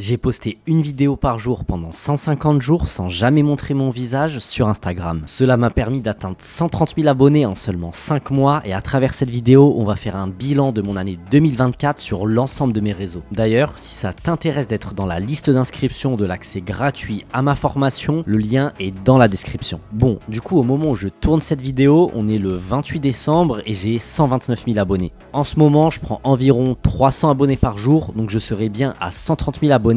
J'ai posté une vidéo par jour pendant 150 jours sans jamais montrer mon visage sur Instagram. Cela m'a permis d'atteindre 130 000 abonnés en seulement 5 mois et à travers cette vidéo, on va faire un bilan de mon année 2024 sur l'ensemble de mes réseaux. D'ailleurs, si ça t'intéresse d'être dans la liste d'inscription de l'accès gratuit à ma formation, le lien est dans la description. Bon, du coup, au moment où je tourne cette vidéo, on est le 28 décembre et j'ai 129 000 abonnés. En ce moment, je prends environ 300 abonnés par jour, donc je serai bien à 130 000 abonnés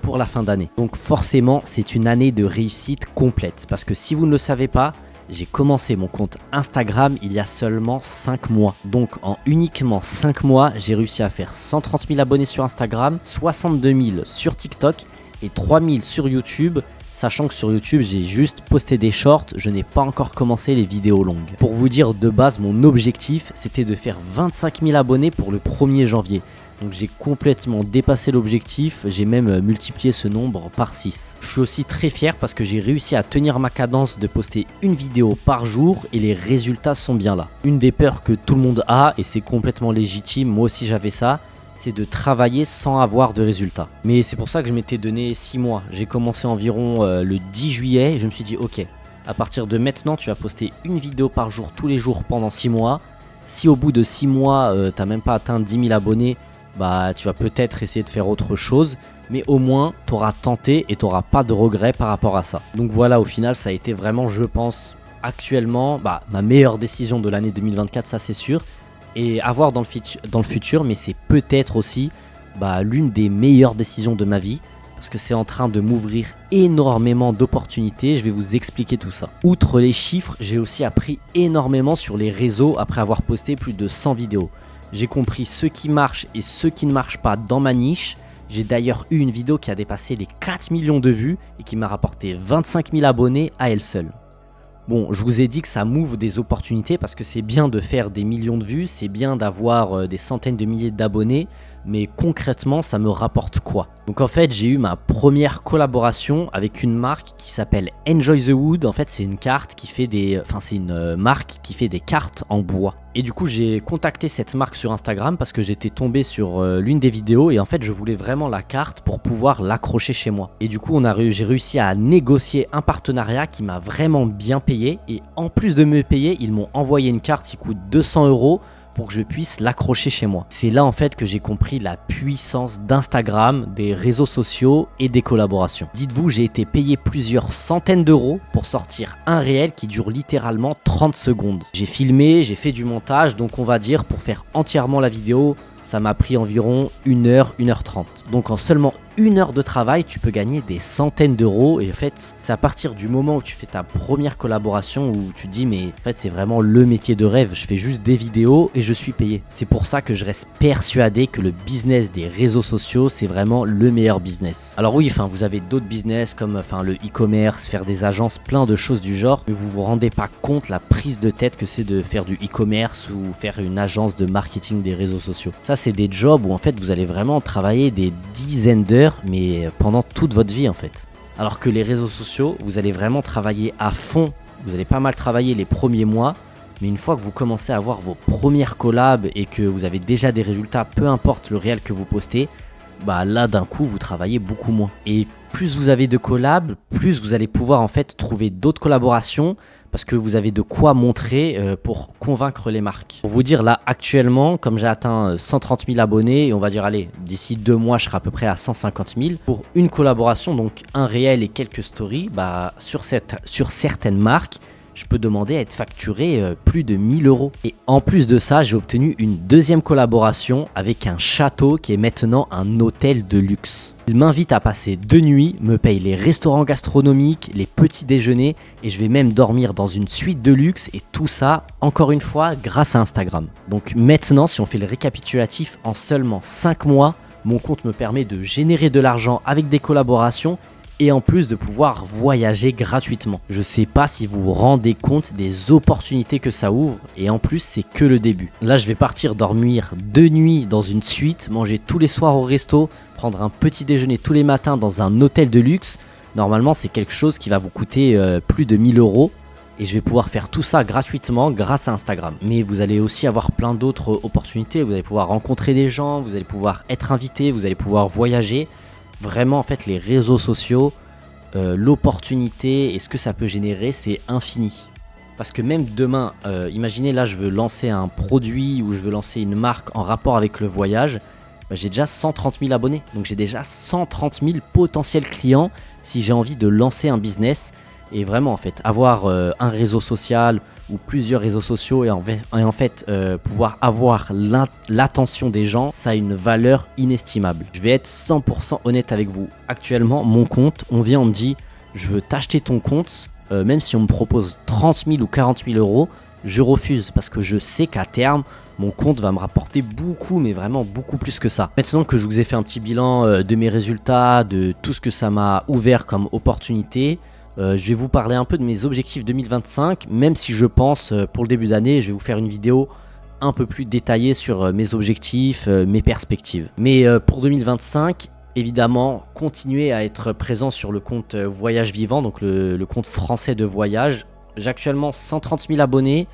pour la fin d'année. Donc forcément, c'est une année de réussite complète parce que si vous ne le savez pas, j'ai commencé mon compte Instagram il y a seulement 5 mois. Donc en uniquement 5 mois, j'ai réussi à faire 130 000 abonnés sur Instagram, 62 000 sur TikTok et 3 000 sur YouTube. Sachant que sur YouTube, j'ai juste posté des shorts, je n'ai pas encore commencé les vidéos longues. Pour vous dire, de base, mon objectif, c'était de faire 25 000 abonnés pour le 1er janvier. Donc j'ai complètement dépassé l'objectif, j'ai même multiplié ce nombre par 6. Je suis aussi très fier parce que j'ai réussi à tenir ma cadence de poster une vidéo par jour et les résultats sont bien là. Une des peurs que tout le monde a, et c'est complètement légitime, moi aussi j'avais ça, c'est de travailler sans avoir de résultats. Mais c'est pour ça que je m'étais donné 6 mois. J'ai commencé environ le 10 juillet et je me suis dit ok, à partir de maintenant tu vas poster une vidéo par jour tous les jours pendant 6 mois. Si au bout de 6 mois t'as même pas atteint 10 000 abonnés, bah tu vas peut-être essayer de faire autre chose, mais au moins tu auras tenté et tu n'auras pas de regrets par rapport à ça. Donc voilà, au final ça a été vraiment, je pense, actuellement ma meilleure décision de l'année 2024, ça c'est sûr, et à voir dans le futur, mais c'est peut-être aussi l'une des meilleures décisions de ma vie, parce que c'est en train de m'ouvrir énormément d'opportunités, je vais vous expliquer tout ça. Outre les chiffres, j'ai aussi appris énormément sur les réseaux après avoir posté plus de 100 vidéos. J'ai compris ce qui marche et ce qui ne marche pas dans ma niche. J'ai d'ailleurs eu une vidéo qui a dépassé les 4 millions de vues et qui m'a rapporté 25 000 abonnés à elle seule. Bon, je vous ai dit que ça m'ouvre des opportunités parce que c'est bien de faire des millions de vues, c'est bien d'avoir des centaines de milliers d'abonnés, mais concrètement, ça me rapporte quoi? Donc en fait, j'ai eu ma première collaboration avec une marque qui s'appelle Enjoy the Wood. En fait, c'est une carte qui fait c'est une marque qui fait des cartes en bois. Et du coup, j'ai contacté cette marque sur Instagram parce que j'étais tombé sur l'une des vidéos et en fait, je voulais vraiment la carte pour pouvoir l'accrocher chez moi. Et du coup, j'ai réussi à négocier un partenariat qui m'a vraiment bien payé. Et en plus de me payer, ils m'ont envoyé une carte qui coûte 200 € pour que je puisse l'accrocher chez moi. C'est là en fait que j'ai compris la puissance d'Instagram, des réseaux sociaux et des collaborations. Dites-vous, j'ai été payé plusieurs centaines d'euros pour sortir un réel qui dure littéralement 30 secondes. J'ai filmé, j'ai fait du montage, donc on va dire pour faire entièrement la vidéo, ça m'a pris environ 1 heure, 1 h 30. Donc en seulement 1 heure de travail, tu peux gagner des centaines d'euros. Et en fait, c'est à partir du moment où tu fais ta première collaboration où tu te dis mais en fait c'est vraiment le métier de rêve. Je fais juste des vidéos et je suis payé. C'est pour ça que je reste persuadé que le business des réseaux sociaux, c'est vraiment le meilleur business. Alors oui, vous avez d'autres business comme le e-commerce, faire des agences, plein de choses du genre. Mais vous vous rendez pas compte la prise de tête que c'est de faire du e-commerce ou faire une agence de marketing des réseaux sociaux. Ça, c'est des jobs où en fait vous allez vraiment travailler des dizaines d'heures, mais pendant toute votre vie en fait. Alors que les réseaux sociaux, vous allez vraiment travailler à fond. Vous allez pas mal travailler les premiers mois, mais une fois que vous commencez à avoir vos premières collabs et que vous avez déjà des résultats, peu importe le réel que vous postez, là d'un coup vous travaillez beaucoup moins. Et plus vous avez de collabs, plus vous allez pouvoir en fait trouver d'autres collaborations parce que vous avez de quoi montrer pour convaincre les marques. Pour vous dire, là actuellement, comme j'ai atteint 130 000 abonnés, et on va dire allez, d'ici 2 mois je serai à peu près à 150 000, pour une collaboration, donc un réel et quelques stories, sur certaines marques, je peux demander à être facturé plus de 1 000 €. Et en plus de ça, j'ai obtenu une deuxième collaboration avec un château qui est maintenant un hôtel de luxe. Il m'invite à passer 2 nuits, me paye les restaurants gastronomiques, les petits déjeuners et je vais même dormir dans une suite de luxe et tout ça, encore une fois, grâce à Instagram. Donc maintenant, si on fait le récapitulatif, en seulement 5 mois, mon compte me permet de générer de l'argent avec des collaborations et en plus de pouvoir voyager gratuitement. Je sais pas si vous vous rendez compte des opportunités que ça ouvre et en plus c'est que le début. Là je vais partir dormir 2 nuits dans une suite, manger tous les soirs au resto, prendre un petit déjeuner tous les matins dans un hôtel de luxe. Normalement c'est quelque chose qui va vous coûter plus de 1 000 € et je vais pouvoir faire tout ça gratuitement grâce à Instagram. Mais vous allez aussi avoir plein d'autres opportunités, vous allez pouvoir rencontrer des gens, vous allez pouvoir être invité, vous allez pouvoir voyager. Vraiment, en fait, les réseaux sociaux, l'opportunité et ce que ça peut générer, c'est infini. Parce que même demain, imaginez là, je veux lancer un produit ou je veux lancer une marque en rapport avec le voyage, bah, j'ai déjà 130 000 abonnés. Donc j'ai déjà 130 000 potentiels clients si j'ai envie de lancer un business. Et vraiment, en fait, avoir un réseau social ou plusieurs réseaux sociaux et en fait pouvoir avoir l'attention des gens, ça a une valeur inestimable. Je vais être 100% honnête avec vous. Actuellement, mon compte, on vient, on me dit, je veux t'acheter ton compte, même si on me propose 30 000 ou 40 000 euros, je refuse parce que je sais qu'à terme, mon compte va me rapporter beaucoup, mais vraiment beaucoup plus que ça. Maintenant que je vous ai fait un petit bilan de mes résultats, de tout ce que ça m'a ouvert comme opportunité, je vais vous parler un peu de mes objectifs 2025, même si je pense pour le début d'année, je vais vous faire une vidéo un peu plus détaillée sur mes objectifs, mes perspectives. Mais pour 2025, évidemment, continuer à être présent sur le compte Voyage Vivant, donc le compte français de voyage. J'ai actuellement 130 000 abonnés.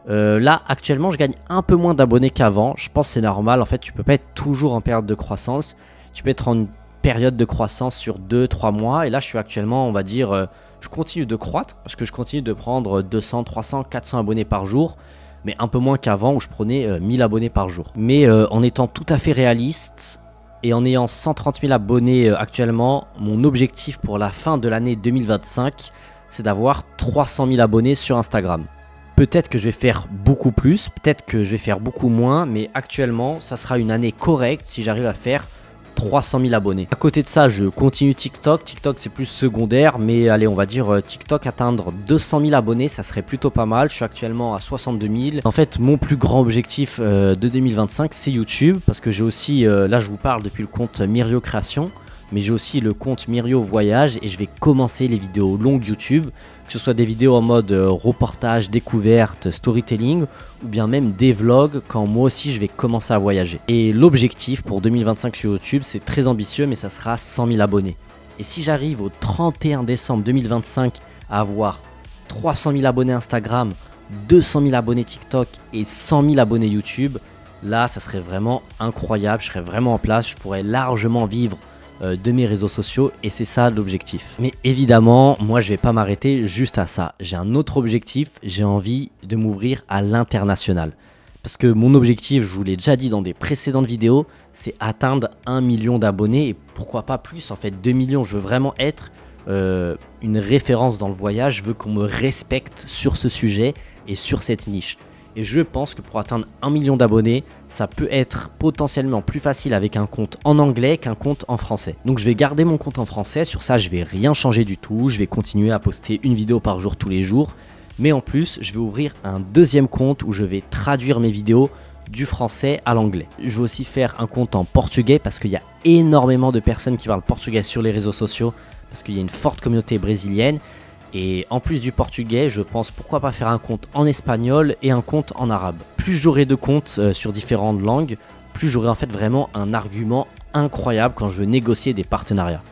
Là, actuellement, je gagne un peu moins d'abonnés qu'avant. Je pense que c'est normal. En fait, tu peux pas être toujours en période de croissance. Tu peux être en période de croissance sur 2-3 mois. Et là, je suis actuellement, on va dire, je continue de croître parce que je continue de prendre 200, 300, 400 abonnés par jour. Mais un peu moins qu'avant où je prenais 1000 abonnés par jour. Mais en étant tout à fait réaliste et en ayant 130 000 abonnés actuellement, mon objectif pour la fin de l'année 2025, c'est d'avoir 300 000 abonnés sur Instagram. Peut-être que je vais faire beaucoup plus, peut-être que je vais faire beaucoup moins, mais actuellement, ça sera une année correcte si j'arrive à faire 300 000 abonnés. À côté de ça, je continue TikTok. TikTok, c'est plus secondaire, mais allez, on va dire TikTok atteindre 200 000 abonnés, ça serait plutôt pas mal. Je suis actuellement à 62 000. En fait, mon plus grand objectif de 2025, c'est YouTube, parce que j'ai aussi, là, je vous parle depuis le compte Myrio Création, mais j'ai aussi le compte Myrio Voyage et je vais commencer les vidéos longues YouTube, que ce soit des vidéos en mode reportage, découverte, storytelling, ou bien même des vlogs quand moi aussi je vais commencer à voyager. Et l'objectif pour 2025 sur YouTube, c'est très ambitieux, mais ça sera 100 000 abonnés. Et si j'arrive au 31 décembre 2025 à avoir 300 000 abonnés Instagram, 200 000 abonnés TikTok et 100 000 abonnés YouTube, là ça serait vraiment incroyable, je serais vraiment en place, je pourrais largement vivre de mes réseaux sociaux et c'est ça l'objectif. Mais évidemment, moi je vais pas m'arrêter juste à ça. J'ai un autre objectif, j'ai envie de m'ouvrir à l'international. Parce que mon objectif, je vous l'ai déjà dit dans des précédentes vidéos, c'est atteindre 1 million d'abonnés et pourquoi pas plus, en fait 2 millions. Je veux vraiment être une référence dans le voyage, je veux qu'on me respecte sur ce sujet et sur cette niche. Et je pense que pour atteindre 1 million d'abonnés, ça peut être potentiellement plus facile avec un compte en anglais qu'un compte en français. Donc je vais garder mon compte en français, sur ça je vais rien changer du tout, je vais continuer à poster une vidéo par jour tous les jours. Mais en plus, je vais ouvrir un deuxième compte où je vais traduire mes vidéos du français à l'anglais. Je vais aussi faire un compte en portugais parce qu'il y a énormément de personnes qui parlent portugais sur les réseaux sociaux, parce qu'il y a une forte communauté brésilienne. Et en plus du portugais, je pense pourquoi pas faire un compte en espagnol et un compte en arabe. Plus j'aurai de comptes sur différentes langues, plus j'aurai en fait vraiment un argument incroyable quand je veux négocier des partenariats.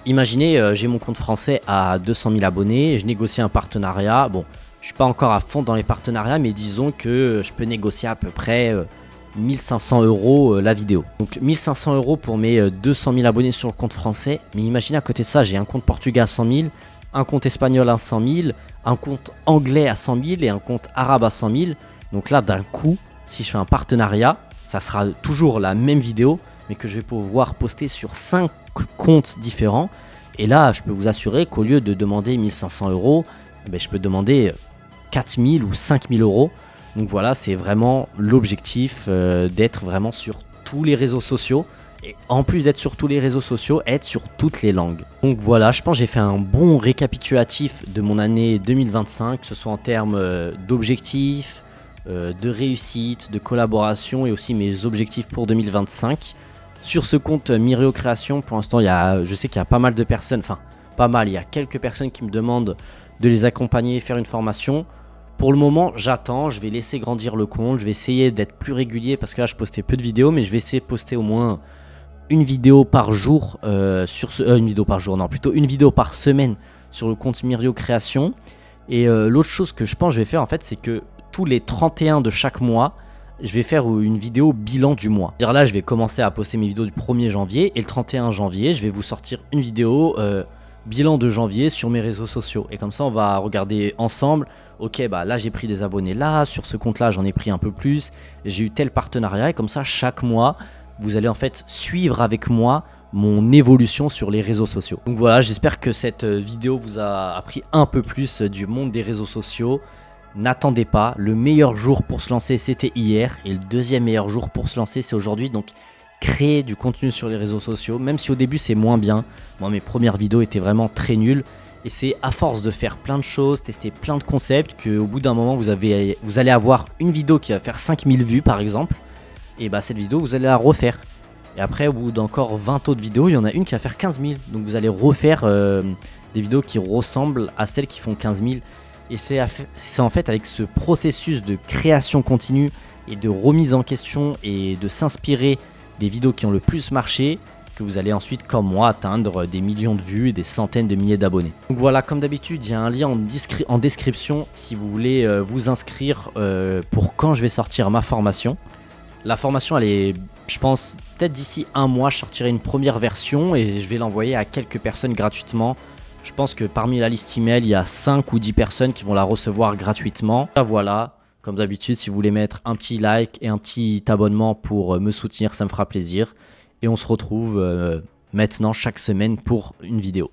Imaginez, j'ai mon compte français à 200 000 abonnés, je négocie un partenariat. Bon, je suis pas encore à fond dans les partenariats, mais disons que je peux négocier à peu près 1500 € la vidéo. Donc 1500 € pour mes 200 000 abonnés sur le compte français. Mais imaginez à côté de ça, j'ai un compte portugais à 100 000. Un compte espagnol à 100 000, un compte anglais à 100 000 et un compte arabe à 100 000. Donc là, d'un coup, si je fais un partenariat, ça sera toujours la même vidéo, mais que je vais pouvoir poster sur 5 comptes différents. Et là, je peux vous assurer qu'au lieu de demander 1500 €, je peux demander 4000 ou 5000 €. Donc voilà, c'est vraiment l'objectif d'être vraiment sur tous les réseaux sociaux. Et en plus d'être sur tous les réseaux sociaux, être sur toutes les langues. Donc voilà, je pense que j'ai fait un bon récapitulatif de mon année 2025, que ce soit en termes d'objectifs, de réussite, de collaboration et aussi mes objectifs pour 2025. Sur ce compte Myrio Création, pour l'instant, je sais qu'il y a pas mal de personnes, enfin pas mal, il y a quelques personnes qui me demandent de les accompagner et faire une formation. Pour le moment, j'attends, je vais laisser grandir le compte, je vais essayer d'être plus régulier parce que là, je postais peu de vidéos, mais je vais essayer de poster au moins une vidéo par jour une vidéo par jour, non, plutôt une vidéo par semaine sur le compte Myrio Création. Et l'autre chose que je pense que je vais faire en fait, c'est que tous les 31 de chaque mois, je vais faire une vidéo bilan du mois. C'est-à-dire là, je vais commencer à poster mes vidéos du 1er janvier et le 31 janvier, je vais vous sortir une vidéo bilan de janvier sur mes réseaux sociaux. Et comme ça, on va regarder ensemble. Ok, bah là, j'ai pris des abonnés là, sur ce compte-là, j'en ai pris un peu plus. J'ai eu tel partenariat et comme ça, chaque mois, vous allez en fait suivre avec moi mon évolution sur les réseaux sociaux. Donc voilà, j'espère que cette vidéo vous a appris un peu plus du monde des réseaux sociaux. N'attendez pas, le meilleur jour pour se lancer c'était hier et le deuxième meilleur jour pour se lancer c'est aujourd'hui. Donc créer du contenu sur les réseaux sociaux, même si au début c'est moins bien. Moi mes premières vidéos étaient vraiment très nulles et c'est à force de faire plein de choses, tester plein de concepts qu'au bout d'un moment vous allez avoir une vidéo qui va faire 5000 vues par exemple. Et bah cette vidéo vous allez la refaire. Et après, au bout d'encore 20 autres vidéos, il y en a une qui va faire 15 000. Donc vous allez refaire des vidéos qui ressemblent à celles qui font 15 000. Et c'est en fait avec ce processus de création continue et de remise en question et de s'inspirer des vidéos qui ont le plus marché que vous allez ensuite, comme moi, atteindre des millions de vues et des centaines de milliers d'abonnés. Donc voilà, comme d'habitude, il y a un lien en description si vous voulez vous inscrire pour quand je vais sortir ma formation. La formation, elle est, je pense, peut-être d'ici un mois, je sortirai une première version et je vais l'envoyer à quelques personnes gratuitement. Je pense que parmi la liste email, il y a 5 ou 10 personnes qui vont la recevoir gratuitement. Voilà, comme d'habitude, si vous voulez mettre un petit like et un petit abonnement pour me soutenir, ça me fera plaisir. Et on se retrouve maintenant chaque semaine pour une vidéo.